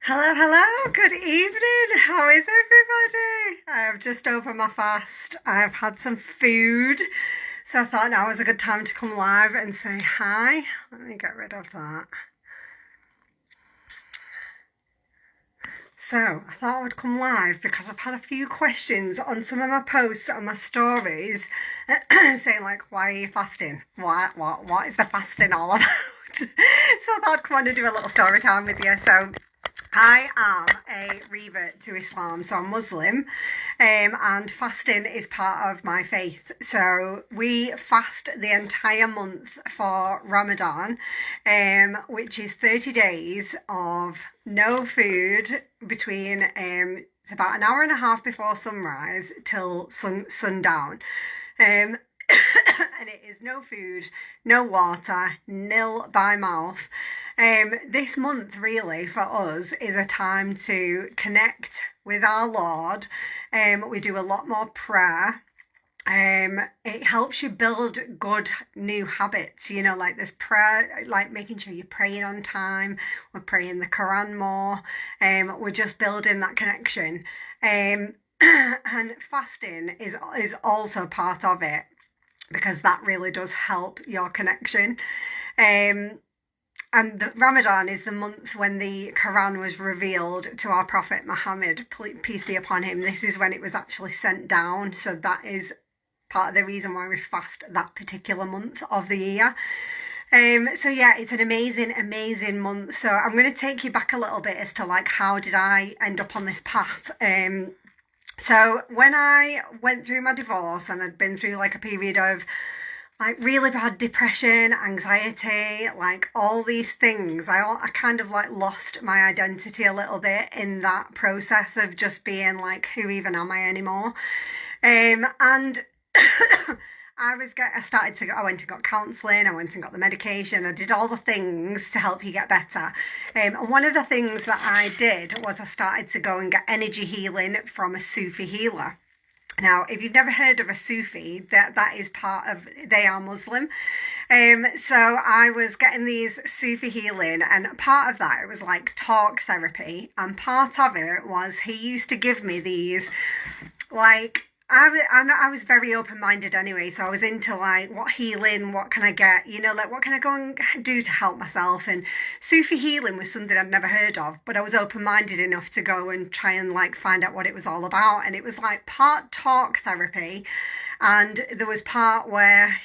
Hello, good evening. How is everybody? I've just opened my fast. I've had some food, so I thought now was a good time to come live and say hi. Let me get rid of that. So I thought I would come live because I've had a few questions on some of my posts on my stories saying like, why are you fasting? What is the fasting all about? So I thought I'd come on and do a little story time with you. So I am a revert to Islam, so I'm Muslim, and fasting is part of my faith. So we fast the entire month for Ramadan, which is 30 days of no food between it's about an hour and a half before sunrise till sundown. Um, and it is no food, no water, nil by mouth. This month, really, for us, is a time to connect with our Lord. We do a lot more prayer. It helps you build good new habits, like this prayer, like making sure you're praying on time. We're praying the Quran more. We're just building that connection. And fasting is also part of it because that really does help your connection. And Ramadan is the month when the Quran was revealed to our Prophet Muhammad, peace be upon him. This is when it was actually sent down. So that is part of the reason why we fast that particular month of the year. So yeah, it's an amazing month. So I'm going to take you back a little bit as to like, how did I end up on this path? So when I went through my divorce and I'd been through like a period of like really bad depression, anxiety, like all these things, I kind of like lost my identity a little bit in that process of just being like, who even am I anymore? And I went and got counselling, I went and got the medication, I did all the things to help you get better. And one of the things that I did was I started to go and get energy healing from a Sufi healer. Now, if you've never heard of a Sufi, that is part of, they are Muslim. So I was getting these Sufi healing, and part of that, it was like talk therapy, and part of it was he used to give me these, like, I was very open-minded anyway, so I was into like, what healing, what can I get, like what can I go and do to help myself? And Sufi healing was something I'd never heard of, but I was open-minded enough to go and try and like find out what it was all about. And it was like part talk therapy, and there was part where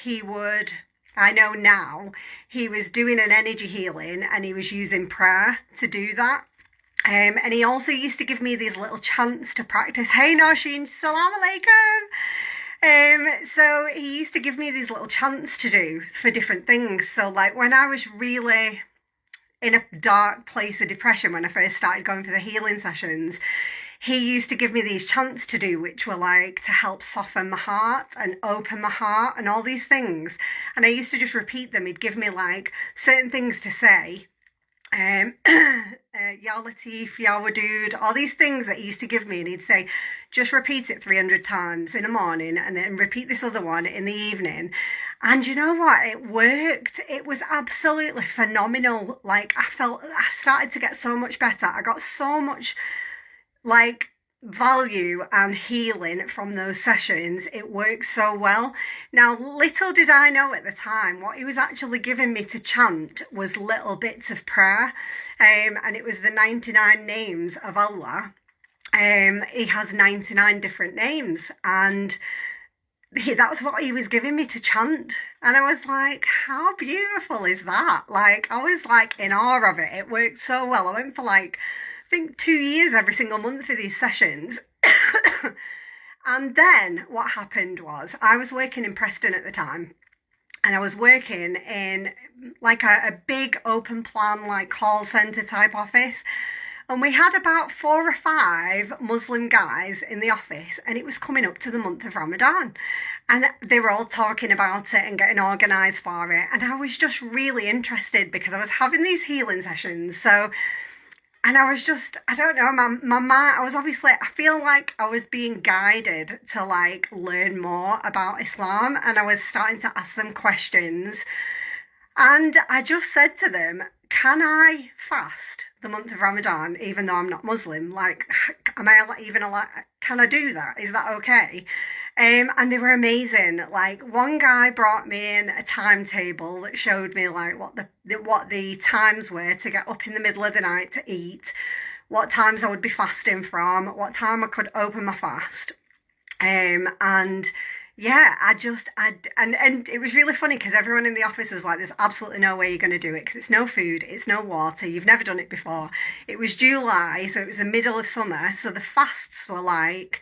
I know now, he was doing an energy healing and he was using prayer to do that. And he also used to give me these little chants to practice. Hey, Nosheen, salam alaikum. So he used to give me these little chants to do for different things. So like when I was really in a dark place of depression, when I first started going for the healing sessions, he used to give me these chants to do, which were like to help soften my heart and open my heart and all these things. And I used to just repeat them. He'd give me like certain things to say. Ya Latif, Ya Wadud, all these things that he used to give me, and he'd say, just repeat it 300 times in the morning and then repeat this other one in the evening. And you know what? It worked. It was absolutely phenomenal. Like I started to get so much better. I got so much like value and healing from those sessions. It worked so well. Now, little did I know at the time, what he was actually giving me to chant was little bits of prayer, and it was the 99 names of Allah. He has 99 different names, and that's what he was giving me to chant. And I was like, how beautiful is that? Like, I was like in awe of it. It worked so well. I went for like, I think 2 years every single month for these sessions. And then what happened was I was working in Preston at the time, and I was working in like a big open plan, like call centre type office. And we had about 4 or 5 Muslim guys in the office, and it was coming up to the month of Ramadan. And they were all talking about it and getting organised for it. And I was just really interested because I was having these healing sessions. So, and I was just, I don't know, my mind, I was obviously, I feel like I was being guided to like learn more about Islam, and I was starting to ask them questions. And I just said to them, can I fast the month of Ramadan even though I'm not Muslim? Like, am I even allowed? Can I do that? Is that okay? And they were amazing. Like, one guy brought me in a timetable that showed me like what the times were to get up in the middle of the night to eat, what times I would be fasting from, what time I could open my fast. And yeah, and it was really funny because everyone in the office was like, there's absolutely no way you're going to do it because it's no food, it's no water, you've never done it before. It was July, so it was the middle of summer, so the fasts were like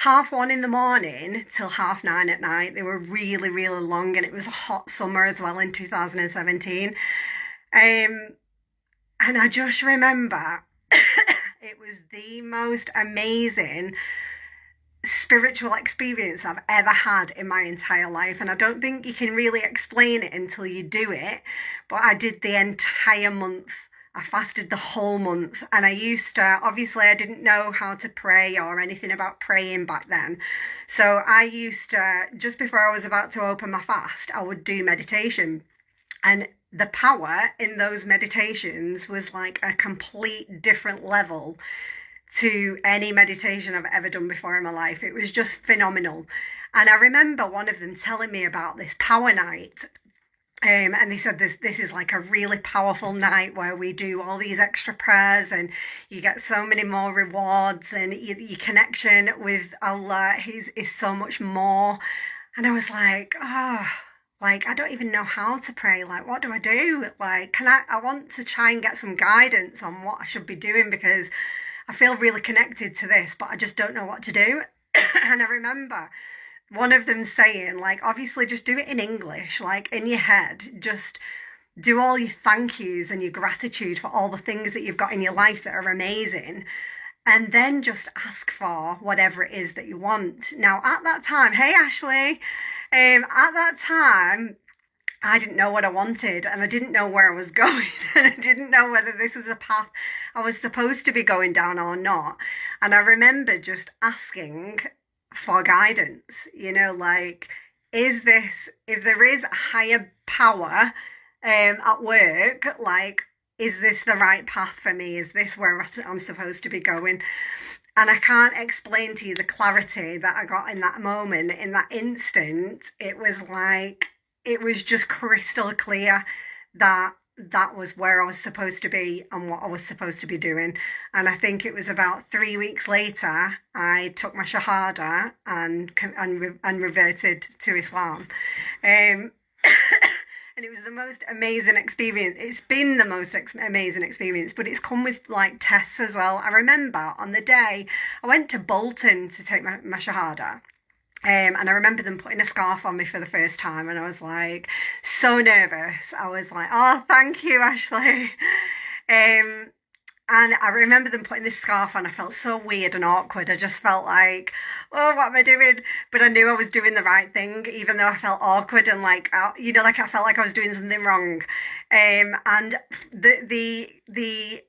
1:30 in the morning till 9:30 at night. They were really, really long, and it was a hot summer as well in 2017. Um, and I just remember it was the most amazing spiritual experience I've ever had in my entire life. And I don't think you can really explain it until you do it. But I did the entire month. I fasted the whole month. And I used to, obviously, I didn't know how to pray or anything about praying back then. So I used to, just before I was about to open my fast, I would do meditation. And the power in those meditations was like a complete different level to any meditation I've ever done before in my life. It was just phenomenal. And I remember one of them telling me about this power night. And they said this is like a really powerful night where we do all these extra prayers and you get so many more rewards, and your connection with Allah is so much more. And I was like, oh, like, I don't even know how to pray. Like, what do I do? Like, I want to try and get some guidance on what I should be doing because I feel really connected to this, but I just don't know what to do. And I remember one of them saying, like, obviously just do it in English, like in your head, just do all your thank yous and your gratitude for all the things that you've got in your life that are amazing. And then just ask for whatever it is that you want. Now, at that time, hey, Ashley, at that time, I didn't know what I wanted, and I didn't know where I was going, and I didn't know whether this was a path I was supposed to be going down or not. And I remember just asking for guidance, like, is this, if there is a higher power at work, like, is this the right path for me? Is this where I'm supposed to be going? And I can't explain to you the clarity that I got in that moment, in that instant. It was like, it was just crystal clear that that was where I was supposed to be and what I was supposed to be doing. And I think it was about 3 weeks later, I took my Shahada and reverted to Islam. Um, and it was the most amazing experience. It's been the most amazing experience, but it's come with like tests as well. I remember on the day I went to Bolton to take my Shahada. And I remember them putting a scarf on me for the first time, and I was like so nervous. I was like, oh, thank you, Ashley. And I remember them putting this scarf on. I felt so weird and awkward. I just felt like, oh, what am I doing? But I knew I was doing the right thing, even though I felt awkward and like, like I felt like I was doing something wrong. And the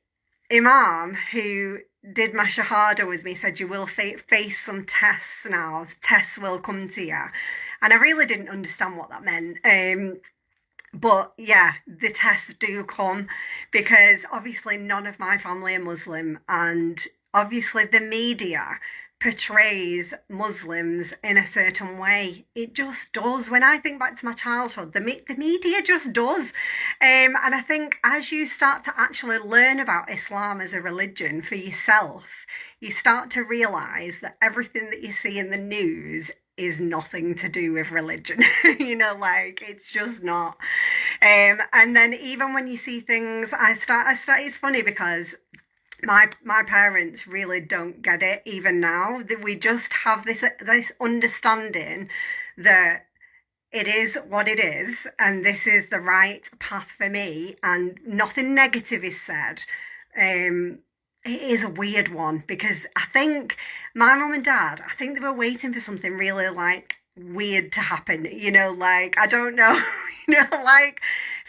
imam who did my shahada with me said, you will face some tests now. Tests will come to you. And I really didn't understand what that meant. But yeah, the tests do come because obviously none of my family are Muslim, and obviously the media portrays Muslims in a certain way. It just does. When I think back to my childhood, the media just does. And I think as you start to actually learn about Islam as a religion for yourself, you start to realise that everything that you see in the news is nothing to do with religion. Like, it's just not. And then even when you see things, it's funny because my parents really don't get it even now. That we just have this understanding that it is what it is, and this is the right path for me, and nothing negative is said. It is a weird one because I think my mum and dad, I think they were waiting for something really like weird to happen, like, I don't know, like,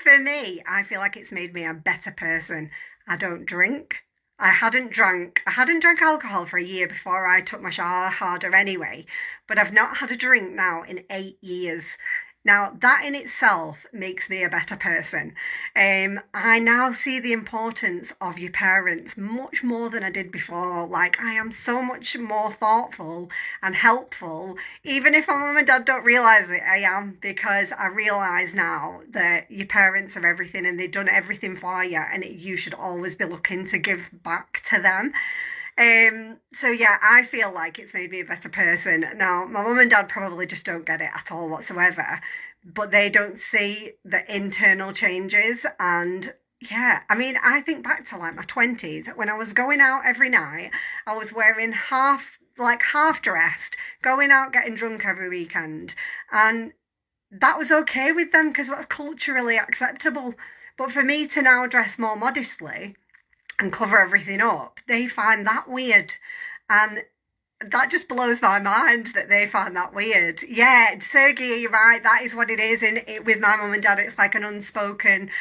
for me, I feel like it's made me a better person. I don't drink. I hadn't drank alcohol for a year before I took my shahada anyway, but I've not had a drink now in 8 years. Now, that in itself makes me a better person. I now see the importance of your parents much more than I did before. Like, I am so much more thoughtful and helpful, even if my mum and dad don't realise it, I am, because I realise now that your parents are everything and they've done everything for you, and you should always be looking to give back to them. So yeah, I feel like it's made me a better person. Now, my mum and dad probably just don't get it at all whatsoever, but they don't see the internal changes. And yeah, I mean, I think back to like my 20s when I was going out every night, I was wearing half dressed, going out getting drunk every weekend. And that was okay with them because that's culturally acceptable. But for me to now dress more modestly, and cover everything up, they find that weird. And that just blows my mind that they find that weird. Yeah, Sergey, you're right. That is what it is. With my mum and dad, it's like an unspoken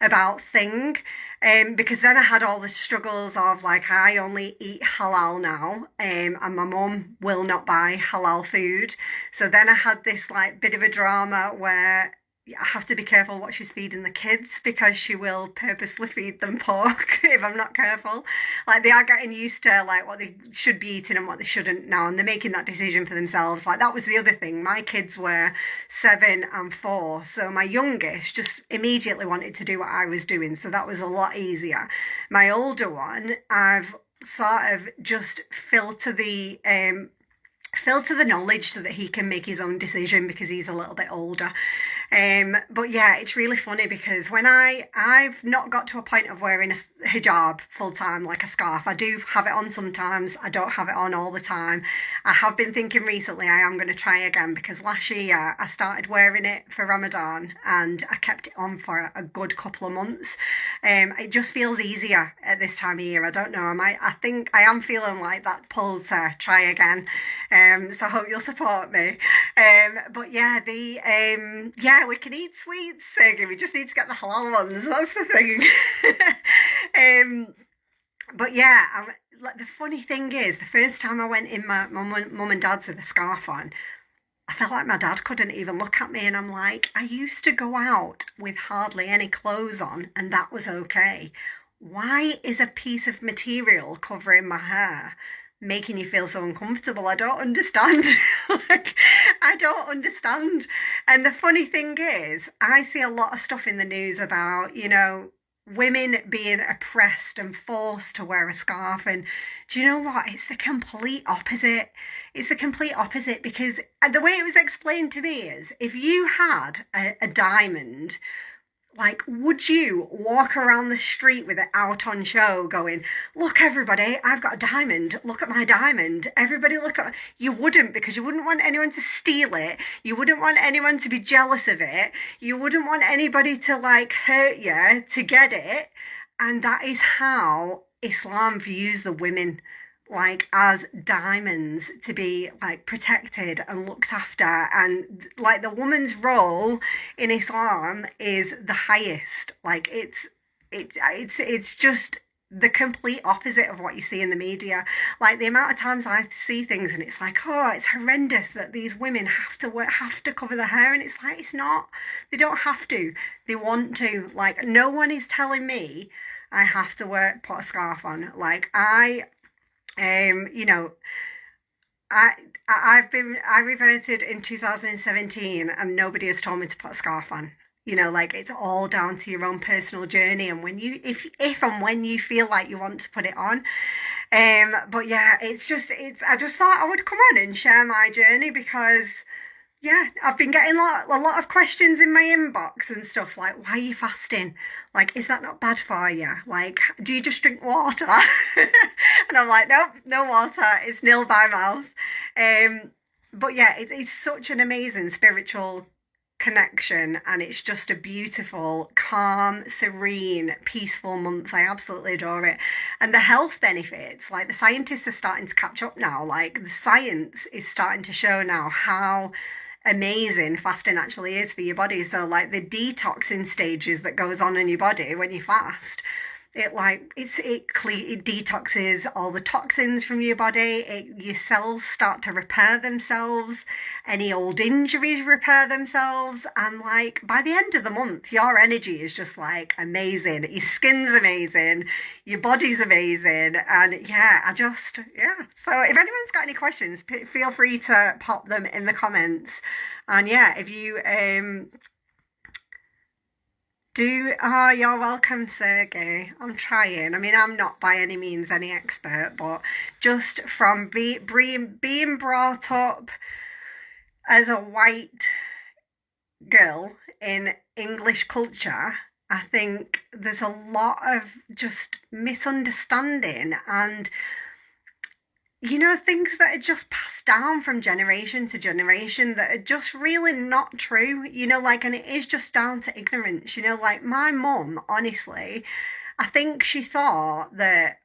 about thing. Because then I had all the struggles of like, I only eat halal now, and my mum will not buy halal food. So then I had this like bit of a drama where I have to be careful what she's feeding the kids because she will purposely feed them pork if I'm not careful. Like they are getting used to like what they should be eating and what they shouldn't now, and they're making that decision for themselves. Like that was the other thing. My kids were 7 and 4, so my youngest just immediately wanted to do what I was doing, so that was a lot easier. My older one, I've sort of just filter the knowledge so that he can make his own decision because he's a little bit older. But yeah, it's really funny because when I've not got to a point of wearing a hijab full time, like a scarf. I do have it on sometimes. I don't have it on all the time. I have been thinking recently I am going to try again because last year I started wearing it for Ramadan and I kept it on for a good couple of months. It just feels easier at this time of year. I don't know. I think I am feeling like that pull to try again. So I hope you'll support me. But yeah, yeah, we can eat sweets, Sergey. We just need to get the halal ones. That's the thing. But yeah, like the funny thing is, the first time I went in my mum and dad's with a scarf on, I felt like my dad couldn't even look at me, and I'm like, I used to go out with hardly any clothes on, and that was okay. Why is a piece of material covering my hair making you feel so uncomfortable? I don't understand. Like, I don't understand. And the funny thing is, I see a lot of stuff in the news about, women being oppressed and forced to wear a scarf. And do you know what? It's the complete opposite. It's the complete opposite because the way it was explained to me is if you had a diamond, like, would you walk around the street with it out on show going, look, everybody, I've got a diamond. Look at my diamond. Everybody look at... You wouldn't, because you wouldn't want anyone to steal it. You wouldn't want anyone to be jealous of it. You wouldn't want anybody to, like, hurt you to get it. And that is how Islam views the women, like as diamonds to be like protected and looked after, and like the woman's role in Islam is the highest. Like it's just the complete opposite of what you see in the media. Like the amount of times I see things and it's like, oh, it's horrendous that these women have to cover their hair, and it's like, it's not. They don't have to. They want to. Like no one is telling me I have to put a scarf on. Like I I reverted in 2017 and nobody has told me to put a scarf on. Like it's all down to your own personal journey and when if and when you feel like you want to put it on. But yeah, I just thought I would come on and share my journey because yeah, I've been getting a lot of questions in my inbox and stuff like, why are you fasting? Like, is that not bad for you? Like, do you just drink water? And I'm like, nope, no water. It's nil by mouth. But yeah, it's such an amazing spiritual connection, and it's just a beautiful, calm, serene, peaceful month. I absolutely adore it. And the health benefits, like the scientists are starting to catch up now. Like the science is starting to show now how amazing fasting actually is for your body. So like the detoxing stages that goes on in your body when you fast, it detoxes all the toxins from your body. Your cells start to repair themselves. Any old injuries repair themselves, and like by the end of the month, your energy is just like amazing. Your skin's amazing, your body's amazing, and yeah, yeah. So if anyone's got any questions, feel free to pop them in the comments. And yeah, if you you're welcome, Sergey. I'm trying. I mean, I'm not by any means any expert, but just from being brought up as a white girl in English culture, I think there's a lot of just misunderstanding and things that are just passed down from generation to generation that are just really not true, and it is just down to ignorance, like my mum, honestly, I think she thought that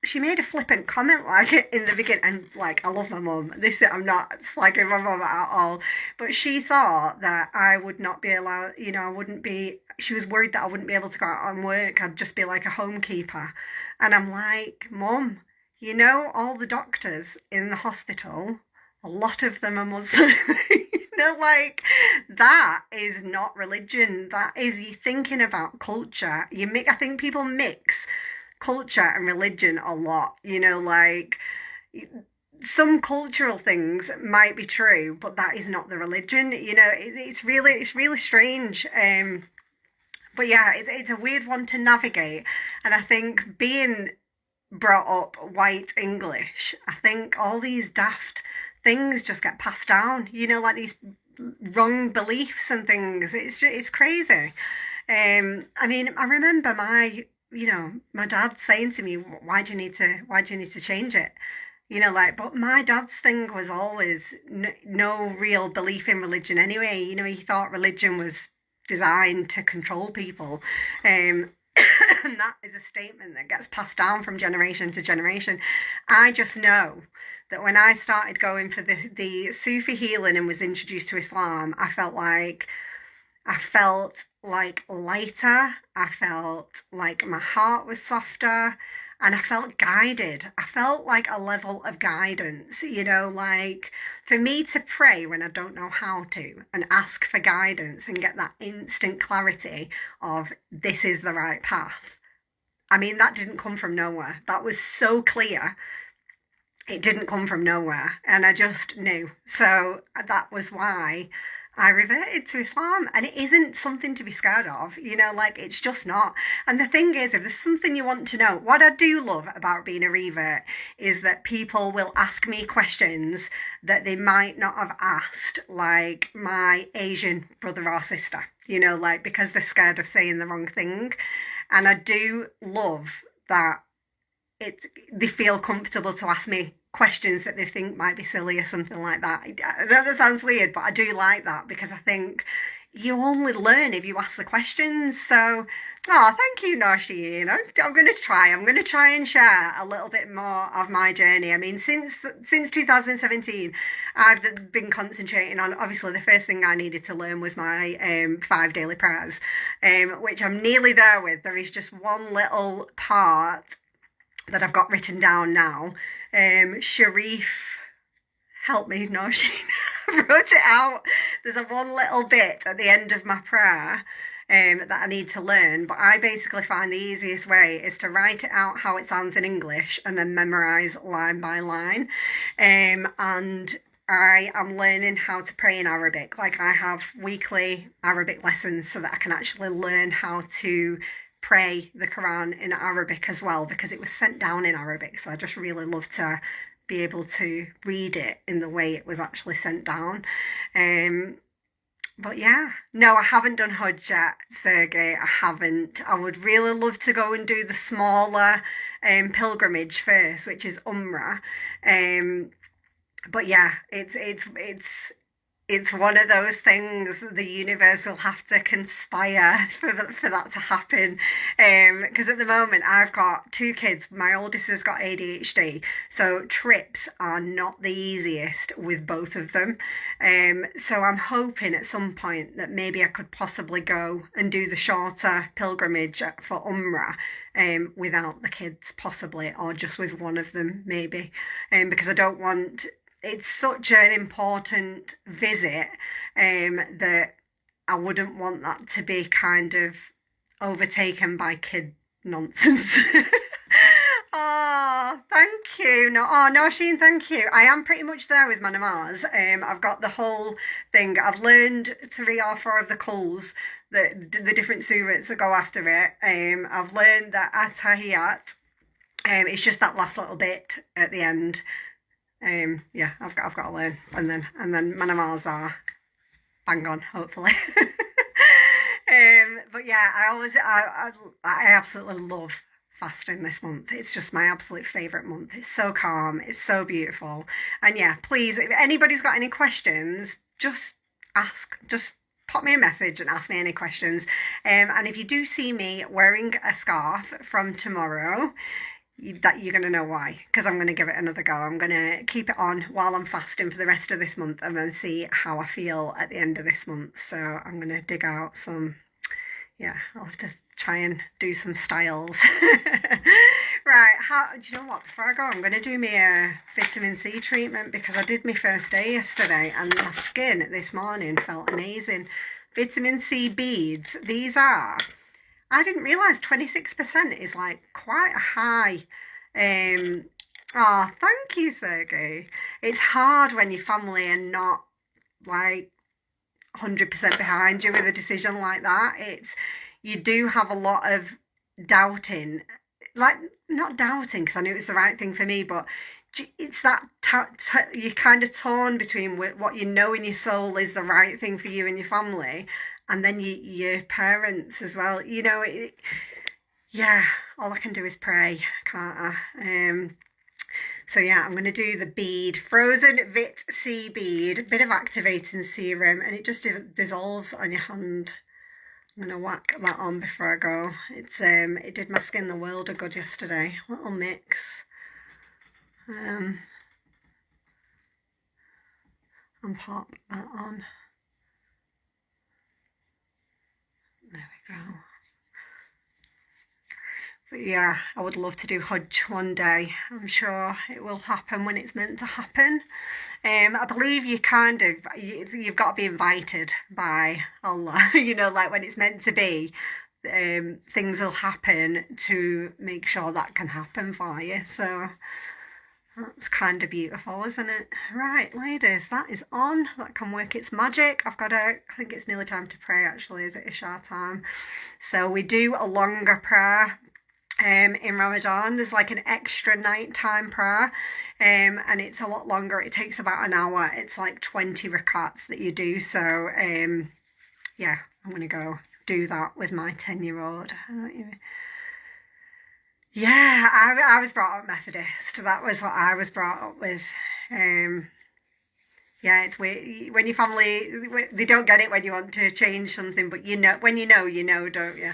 she made a flippant comment like in the beginning, and like I love my mum. I'm not slagging my mum at all, but she thought that I would not be allowed. I wouldn't be. She was worried that I wouldn't be able to go out and work. I'd just be like a homekeeper, and I'm like, Mum, all the doctors in the hospital, a lot of them are Muslim. Like that is not religion. That is you thinking about culture. I think people mix culture and religion a lot, like some cultural things might be true, but that is not the religion, it's really strange. But yeah, it's a weird one to navigate, and I think being brought up white English, I think all these daft things just get passed down, like these wrong beliefs and things. It's crazy. I mean, I remember my dad saying to me, why do you need to change it? But my dad's thing was always no real belief in religion anyway. He thought religion was designed to control people. And that is a statement that gets passed down from generation to generation. I just know that when I started going for the Sufi healing and was introduced to Islam, I felt like lighter. I felt like my heart was softer, and I felt guided. I felt like a level of guidance, like for me to pray when I don't know how to and ask for guidance and get that instant clarity of this is the right path. I mean, that didn't come from nowhere. That was so clear. It didn't come from nowhere, and I just knew. So that was why I reverted to Islam, and it isn't something to be scared of, it's just not. And the thing is, if there's something you want to know, what I do love about being a revert is that people will ask me questions that they might not have asked, like my Asian brother or sister, because they're scared of saying the wrong thing. And I do love that they feel comfortable to ask me questions that they think might be silly or something like that. I know that sounds weird, but I do like that because I think you only learn if you ask the questions. So, thank you, Nosheen. I'm going to try and share a little bit more of my journey. I mean, since 2017, I've been concentrating on, obviously, the first thing I needed to learn was my 5 daily prayers, which I'm nearly there with. There is just one little part that I've got written down now. Sharif, help me, Nosheen. I wrote it out. There's a one little bit at the end of my prayer that I need to learn, but I basically find the easiest way is to write it out how it sounds in English and then memorise line by line. And I am learning how to pray in Arabic. Like I have weekly Arabic lessons so that I can actually learn how to pray the Quran in Arabic as well, because it was sent down in Arabic. So I just really love to be able to read it in the way it was actually sent down. But yeah, no, I haven't done Hajj yet, Sergey. I haven't. I would really love to go and do the smaller pilgrimage first, which is Umrah. But yeah, it's it's one of those things the universe will have to conspire for that to happen. Because at the moment I've got two kids. My oldest has got ADHD, so trips are not the easiest with both of them. So I'm hoping at some point that maybe I could possibly go and do the shorter pilgrimage for Umrah. Without the kids, possibly, or just with one of them, maybe, because I don't want, it's such an important visit, that I wouldn't want that to be kind of overtaken by kid nonsense. Oh, thank you. No, oh, no, Sheen, thank you. I am pretty much there with my namaz. I've got the whole thing. I've learned three or four of the calls, the different surahs that go after it. I've learned that atahiyat. It's just that last little bit at the end. Yeah, I've got to learn, and then my namaz are bang on, hopefully. But yeah, I absolutely love fasting this month. It's just my absolute favourite month. It's so calm, it's so beautiful. And yeah, please, if anybody's got any questions, just ask. Just pop me a message and ask me any questions. And if you do see me wearing a scarf from tomorrow, that you're going to know why, because I'm going to give it another go. I'm going to keep it on while I'm fasting for the rest of this month and then see how I feel at the end of this month. So I'm going to dig out some, yeah, I'll have to try and do some styles. Right, do you know what? Before I go, I'm going to do me a vitamin C treatment because I did my first day yesterday and my skin this morning felt amazing. Vitamin C beads, these are, I didn't realise 26% is like quite a high. Oh, thank you, Sergey. It's hard when your family are not like 100% behind you with a decision like that. You do have a lot of doubting, like not doubting because I knew it was the right thing for me, but it's that you're kind of torn between what you know in your soul is the right thing for you and your family, and then your parents as well. Yeah, all I can do is pray, can't I? So yeah, I'm going to do the bead, frozen Vit C bead, bit of activating serum, and it just dissolves on your hand. I'm going to whack that on before I go. It did my skin the world of good yesterday. Little mix. And pop that on. There we go. But yeah, I would love to do Hajj one day. I'm sure it will happen when it's meant to happen. I believe you've got to be invited by Allah. Like when it's meant to be, things will happen to make sure that can happen for you. So that's kind of beautiful, isn't it? Right, ladies, that is on. That can work its magic. I think it's nearly time to pray actually, is it Isha time? So we do a longer prayer. In Ramadan, there's like an extra nighttime prayer, and it's a lot longer. It takes about an hour. It's like 20 rakats that you do. So, yeah, I'm gonna go do that with my 10-year-old. Yeah, I was brought up Methodist. That was what I was brought up with. Yeah, it's weird when your family they don't get it when you want to change something, but when you know, don't you?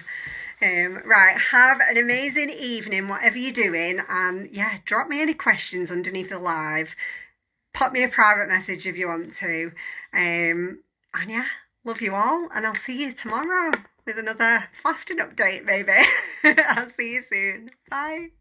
Right, have an amazing evening, whatever you're doing, and yeah, drop me any questions underneath the live. Pop me a private message if you want to. And yeah, love you all, and I'll see you tomorrow with another fasting update, maybe. I'll see you soon. Bye.